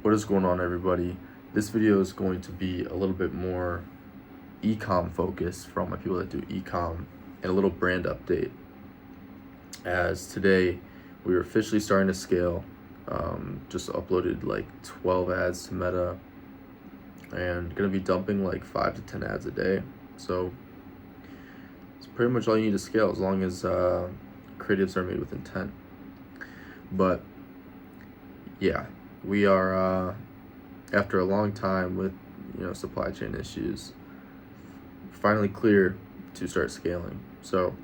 What is going on, everybody? This video is going to be a little bit more ecom focused for all my people that do ecom, and a little brand update, as today we are officially starting to scale. Just uploaded like 12 ads to Meta and gonna be dumping like 5 to 10 ads a day. So it's pretty much all you need to scale, as long as creatives are made with intent. But yeah, we are after a long time with supply chain issues, finally clear to start scaling. So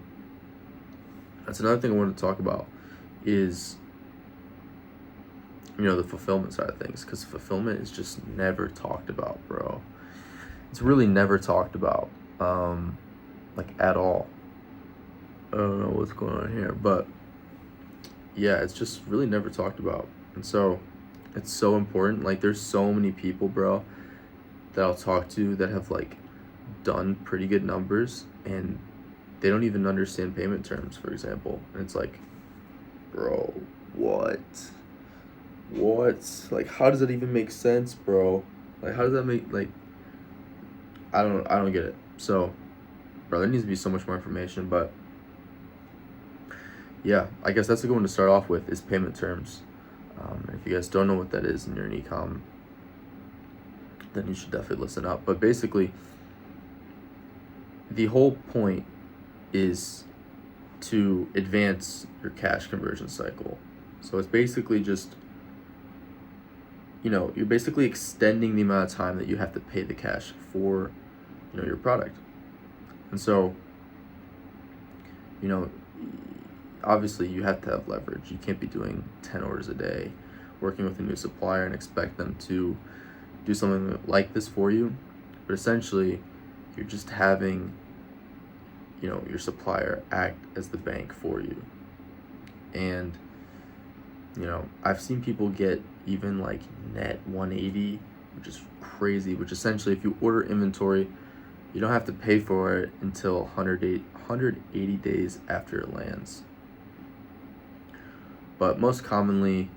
that's another thing I wanted to talk about, is the fulfillment side of things, because fulfillment is just never talked about, bro. It's really never talked about, like at all. I don't know what's going on here, but yeah, it's just really never talked about. And so it's so important. Like, there's so many people, bro, that I'll talk to that have like done pretty good numbers and they don't even understand payment terms, for example. And it's like, bro, what? Like, how does that even make sense, bro? Like, how does that make, like, I don't get it. So, bro, there needs to be so much more information. But yeah, I guess that's a good one to start off with, is payment terms. If you guys don't know what that is and you're an ecom, then you should definitely listen up. But basically, the whole point is to advance your cash conversion cycle. So it's basically just, you're basically extending the amount of time that you have to pay the cash for, your product. And so, obviously you have to have leverage. You can't be doing 10 orders a day, working with a new supplier, and expect them to do something like this for you. But essentially, you're just having, your supplier act as the bank for you. And, I've seen people get even like net 180, which is crazy, which essentially, if you order inventory, you don't have to pay for it until 180 days after it lands. But most commonly,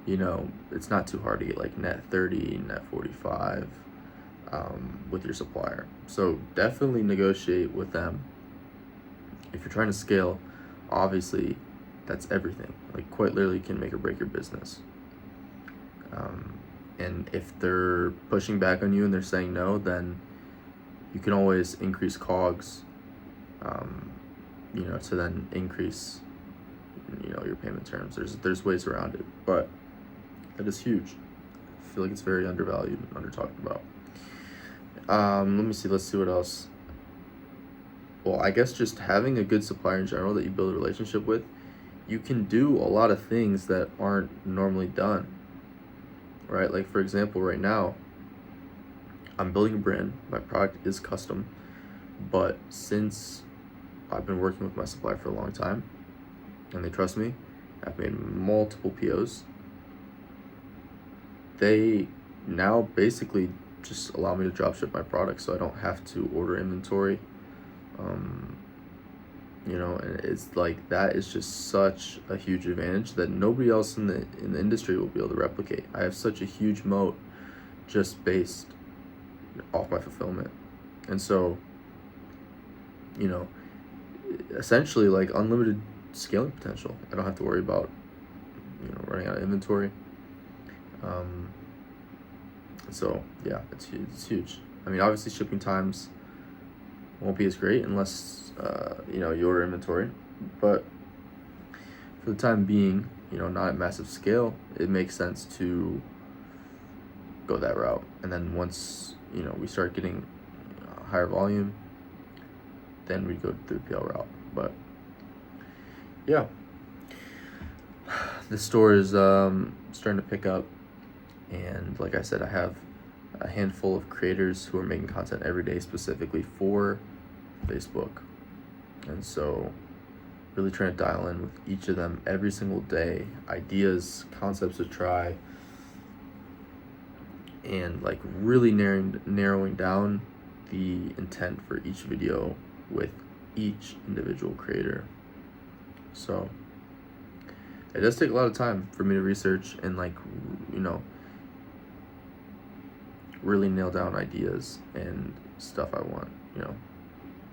it's not too hard to get like net 30, net 45 with your supplier. So definitely negotiate with them. If you're trying to scale, obviously that's everything. Like, quite literally can make or break your business. And if they're pushing back on you and they're saying no, then you can always increase COGS, to then increase, your payment terms. There's ways around it, but that is huge. I feel like it's very undervalued and under talked about. Let's see what else. Well, I guess just having a good supplier in general that you build a relationship with, you can do a lot of things that aren't normally done, right? Like, for example, right now, I'm building a brand. My product is custom, but since I've been working with my supplier for a long time and they trust me, I've made multiple POs. They now basically just allow me to drop ship my product, so I don't have to order inventory. And it's like, that is just such a huge advantage that nobody else in the industry will be able to replicate. I have such a huge moat just based off my fulfillment. And so, essentially, like, unlimited scaling potential. I don't have to worry about running out of inventory. So yeah, it's huge. I mean, obviously shipping times won't be as great unless you order inventory, but for the time being, not at massive scale, it makes sense to go that route. And then once we start getting higher volume, then we go through the 3PL route. But yeah, the store is starting to pick up, and like I said, I have a handful of creators who are making content every day specifically for Facebook. And so really trying to dial in with each of them every single day, ideas, concepts to try, and like really narrowing down the intent for each video with each individual creator. So it does take a lot of time for me to research and, like, really nail down ideas and stuff I want,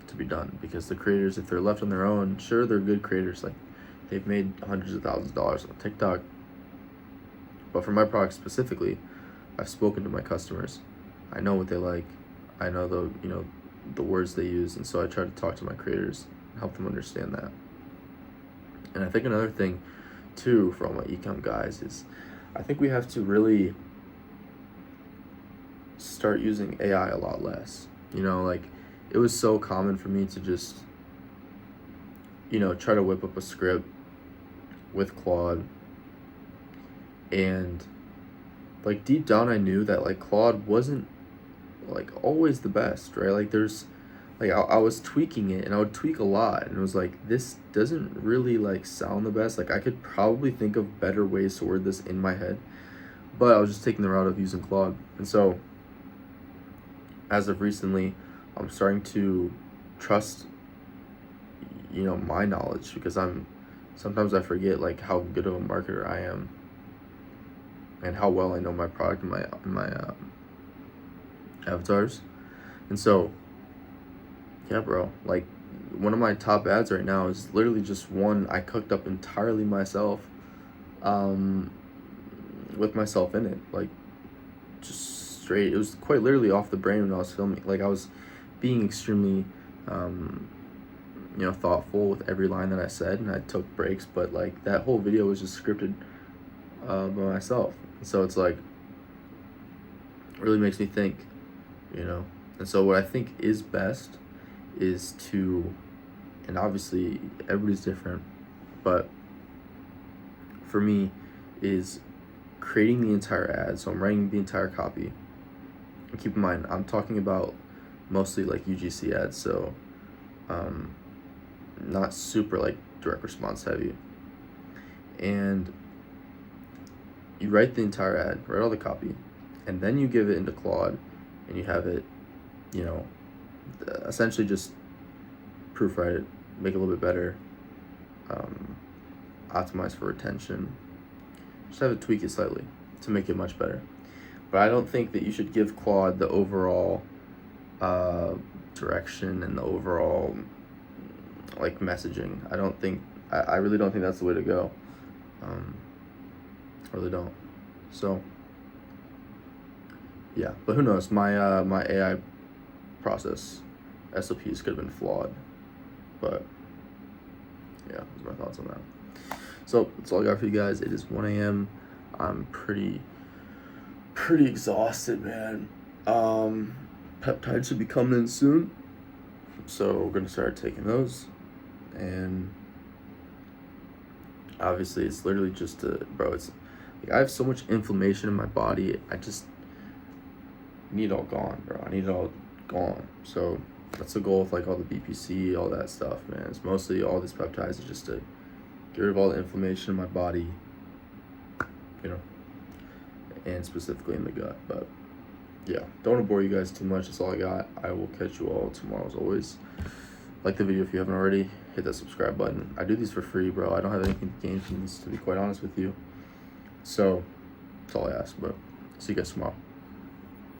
to be done. Because the creators, if they're left on their own, sure, they're good creators, like they've made hundreds of thousands of dollars on TikTok, but for my product specifically, I've spoken to my customers. I know what they like. I know the words they use, and so I try to talk to my creators and help them understand that. And I think another thing too for all my ecom guys is I think we have to really start using AI a lot less. Like it was so common for me to just try to whip up a script with Claude, and like deep down I knew that like Claude wasn't like always the best, right? Like there's like I was tweaking it, and I would tweak a lot, and it was like, this doesn't really like sound the best. Like I could probably think of better ways to word this in my head, but I was just taking the route of using Claude. And so as of recently, I'm starting to trust my knowledge, because sometimes I forget like how good of a marketer I am and how well I know my product and my avatars. And so yeah, bro, like one of my top ads right now is literally just one I cooked up entirely myself, with myself in it. Like just straight, it was quite literally off the brain when I was filming. Like I was being extremely thoughtful with every line that I said, and I took breaks, but like that whole video was just scripted by myself. And so it's like, it really makes me think, and so what I think is best is to, and obviously everybody's different, but for me is creating the entire ad. So I'm writing the entire copy, and keep in mind I'm talking about mostly like UGC ads, so not super like direct response heavy. And you write the entire ad, write all the copy, and then you give it into Claude, and you have it essentially just proofread it, make it a little bit better, optimize for retention, just have it tweak it slightly to make it much better. But I don't think that you should give Claude the overall direction and the overall like messaging. I really don't think that's the way to go. I really don't. So yeah, but who knows? My my AI process SOPs could have been flawed, but yeah, those are my thoughts on that. So that's all I got for you guys. It is 1 a.m. I'm pretty exhausted, man. Peptides should be coming in soon, so we're gonna start taking those. And obviously it's literally just it's like I have so much inflammation in my body, I just need it all gone, bro. I need it all gone. So that's the goal with like all the BPC, all that stuff, man. It's mostly all these peptides is just to get rid of all the inflammation in my body, and specifically in the gut. But yeah, don't want to bore you guys too much. That's all I got. I will catch you all tomorrow as always. Like the video if you haven't already. Hit that subscribe button. I do these for free, bro. I don't have anything to gain from these, to be quite honest with you. So that's all I ask, but see you guys tomorrow.